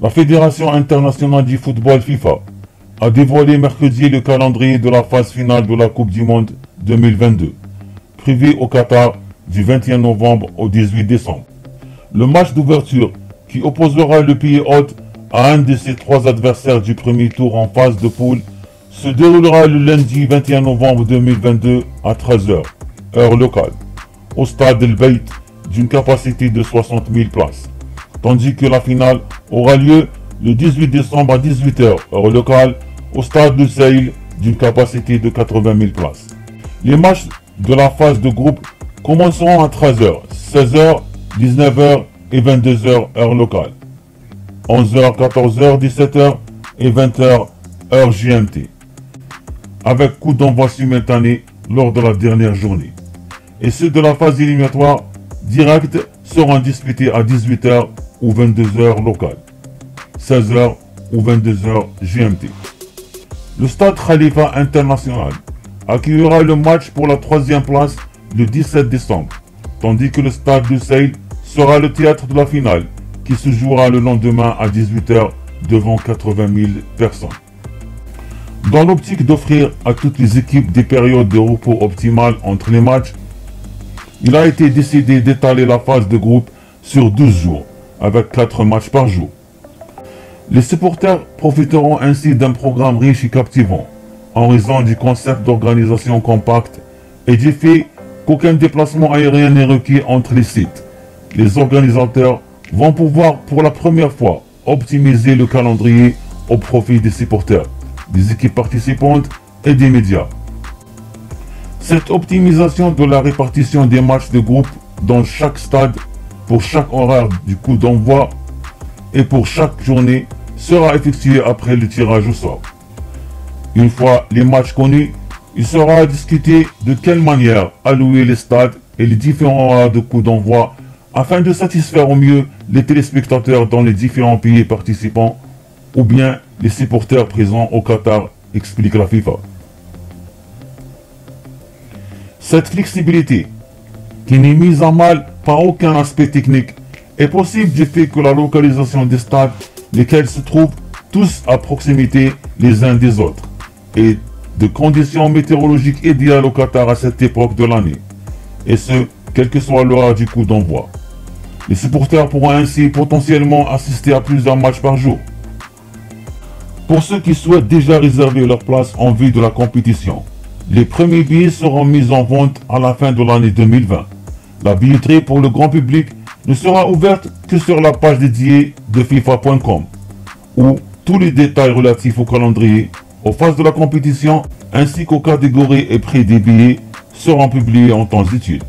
La Fédération internationale du football FIFA a dévoilé mercredi le calendrier de la phase finale de la Coupe du Monde 2022, prévue au Qatar du 21 novembre au 18 décembre. Le match d'ouverture qui opposera le pays hôte à un de ses trois adversaires du premier tour en phase de poule se déroulera le lundi 21 novembre 2022 à 13 h, heure locale, au stade El Beit d'une capacité de 60 000 places, tandis que la finale aura lieu le 18 décembre à 18 h, heure locale, au stade de Saïl d'une capacité de 80 000 places. Les matchs de la phase de groupe commenceront à 13 h, 16 h, 19 h et 22 h, heure locale, 11 h, 14 h, 17 h et 20 h, heure GMT, avec coup d'envoi simultané lors de la dernière journée. Et ceux de la phase éliminatoire directe seront disputés à 18 h ou 22 h locale, 16 h ou 22 h GMT. Le stade Khalifa International accueillera le match pour la troisième place le 17 décembre, tandis que le stade de Saïd sera le théâtre de la finale qui se jouera le lendemain à 18 h devant 80 000 personnes. Dans l'optique d'offrir à toutes les équipes des périodes de repos optimales entre les matchs, il a été décidé d'étaler la phase de groupe sur 12 jours, avec 4 matchs par jour. Les supporters profiteront ainsi d'un programme riche et captivant, en raison du concept d'organisation compacte et du fait qu'aucun déplacement aérien n'est requis entre les sites. Les organisateurs vont pouvoir pour la première fois optimiser le calendrier au profit des supporters, des équipes participantes et des médias. Cette optimisation de la répartition des matchs de groupe dans chaque stade pour chaque horaire du coup d'envoi et pour chaque journée sera effectuée après le tirage au sort. Une fois les matchs connus, il sera discuté de quelle manière allouer les stades et les différents horaires de coup d'envoi afin de satisfaire au mieux les téléspectateurs dans les différents pays participants ou bien les supporters présents au Qatar, explique la FIFA. Cette flexibilité, qui n'est mise à mal par aucun aspect technique, est possible du fait que la localisation des stades, lesquels se trouvent tous à proximité les uns des autres, et de conditions météorologiques idéales au Qatar à cette époque de l'année, et ce, quel que soit l'heure du coup d'envoi. Les supporters pourront ainsi potentiellement assister à plusieurs matchs par jour. Pour ceux qui souhaitent déjà réserver leur place en vue de la compétition, les premiers billets seront mis en vente à la fin de l'année 2020. La billetterie pour le grand public ne sera ouverte que sur la page dédiée de FIFA.com, où tous les détails relatifs au calendrier, aux phases de la compétition ainsi qu'aux catégories et prix des billets seront publiés en temps utile.